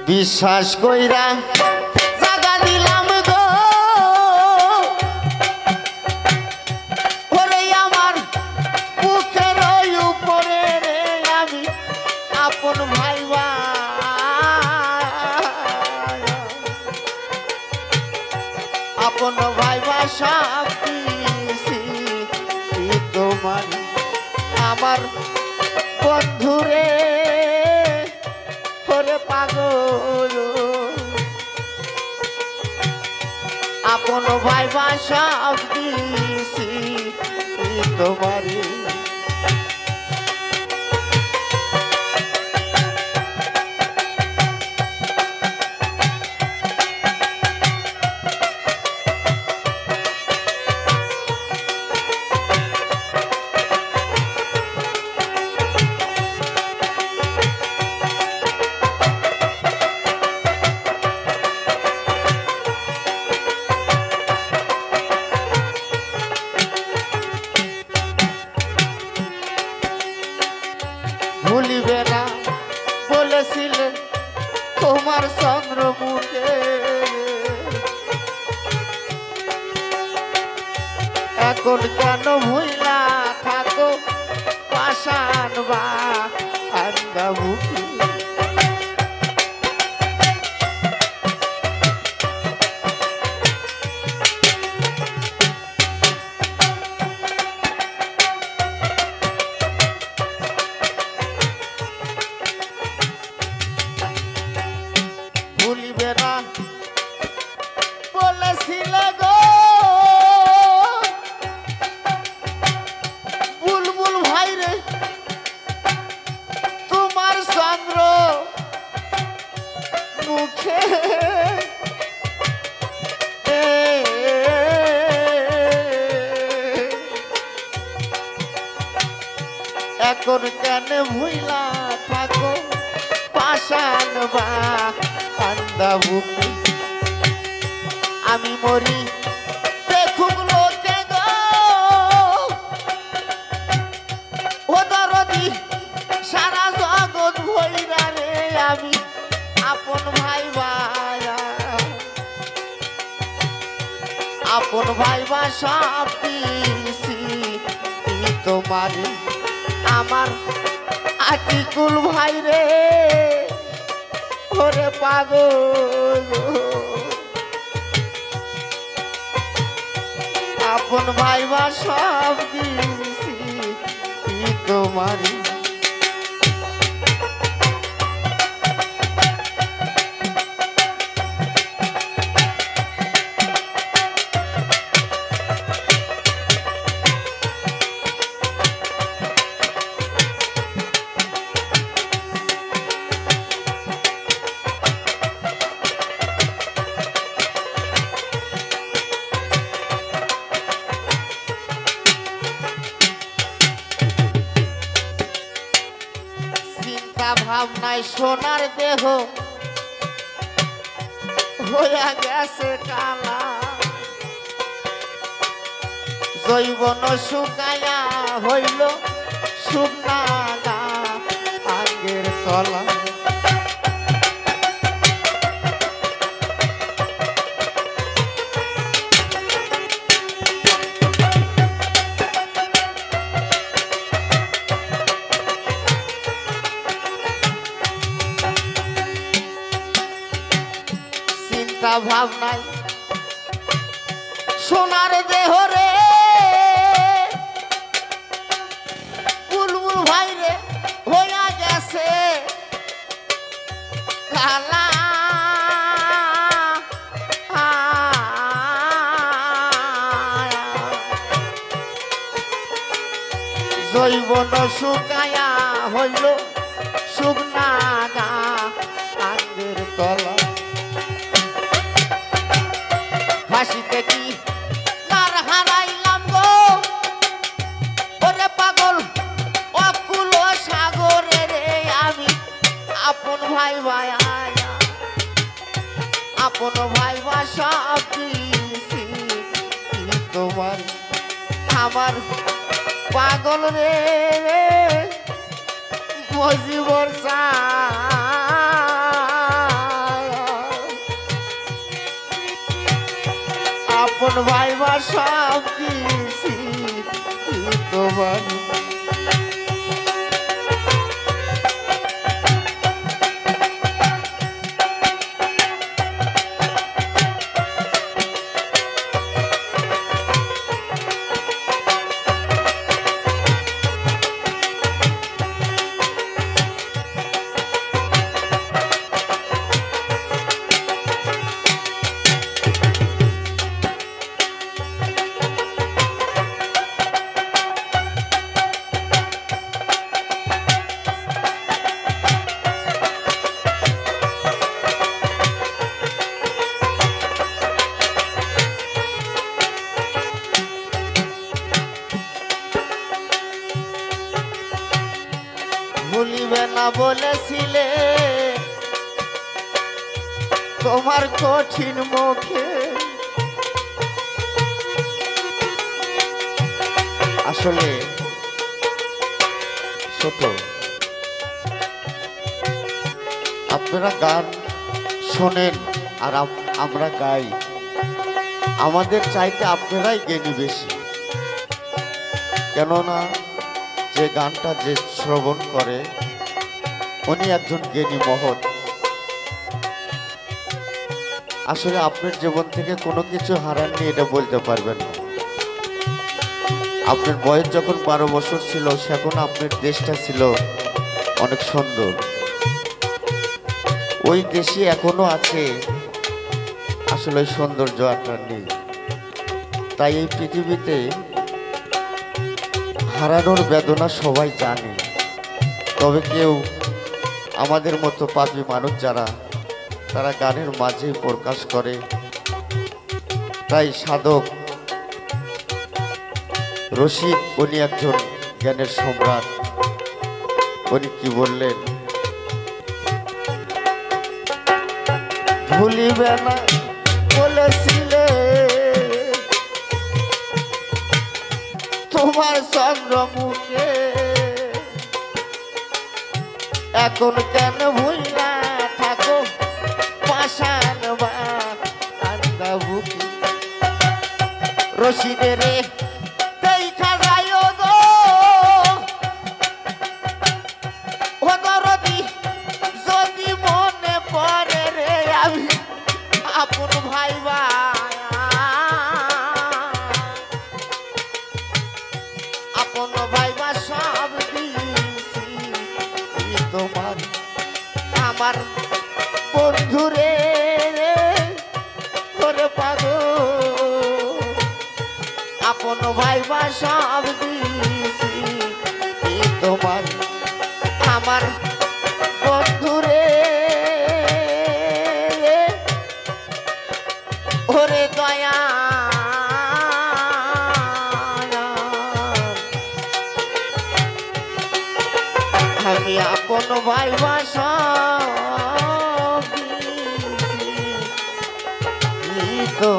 বিশ্বাস কইরা জাগা দিলাম গো ওরে আমার বুকের উপরে রে আমি আপন ভাইবা আপন ভাইবা সব দিছি তোমার আমার বন্ধুরে ওরে পাগল আপন ভাইবা সব দিছি তোমারে ভুলিবে না বলেছিলে তোমার চন্দ্রমুখে এখন কেন ভুইলা থাকো পাষাণ বা আন্দামুখী ভুলিবে না বলেছিলে গো বুলবুল ভাই রে তোমার চন্দ্র মুখে এখন কেন ভুইলা থাকো পাষাণ বা আন্দামুখী আমি মরি দেখুক লোকে গো ও দরদি সারা জগৎ ভইরা রে আমি আপন ভাইবা আপন ভাইবা সব দিছি তোমার আমার আতিকুল ভাই রে ওরে পাগল আপন ভাইবা সব দিছি তোমারি ভাবনায় সোনার দেহ হইয়া গেছে কালা জৈবন শুকায়া হইল শুকনা গা আগের তলা ভাবনাই সোনার দেহ রে বুলবুল ভাই রে হইয়া গেছে কালা জৈবন শুকায়া হইল শুকনা গা আগের তলা ফাঁসিতে কি তার হারাইলাম গো ওরে পাগল অকুল সাগরে রে আমি আপন ভাইবা আপন ভাইবা সব দিছি তোমার আমার পাগল রে মজিবর চা আপন ভাইবা সব দিছি তোমার ভুলিবে না বলেছিলে তোমার কঠিন মুখে আসলে ছোট আপনারা গান শোনেন আর আমরা গাই আমাদের চাইতে আপনারাই জ্ঞানী বেশি কেননা যে গানটা যে শ্রবণ করে উনি একজন জ্ঞানী মহৎ আসলে আপনার জীবন থেকে কোনো কিছু হারাননি এটা বলতে পারবেন না আপনার বয়স যখন 12 বছর ছিল সেখন আপনার দেশটা ছিল অনেক সুন্দর ওই দেশে এখনো আছে আসলে সৌন্দর্য আপনার নেই তাই এই পৃথিবীতে হারানোর বেদনা সবাই জানে তবে কেউ আমাদের মতো পাপী মানুষ যারা তারা গানের মাঝে প্রকাশ করে তাই সাধক রশিদ উনি একজন জ্ঞানের সম্রাট উনি কি বললেন ভুলিবে না বলেছিলে তোমার চন্দ্রমুখে এখন কেন ভুইলা থাকো পাষাণ বান্দা বুকে রশিদের দেখা যায় গো ও দরদি যদি মনে পড়ে রে আমি আপন ভাইবা আপন ভাইবা সব দিছি তোমার আমার বন্ধুরে করে পাগো আপন ভাইবা সব দিছি তোমার আমার বন্ধুরে ওরে দয়া আমি আপন ভাইবা সব দিছি তো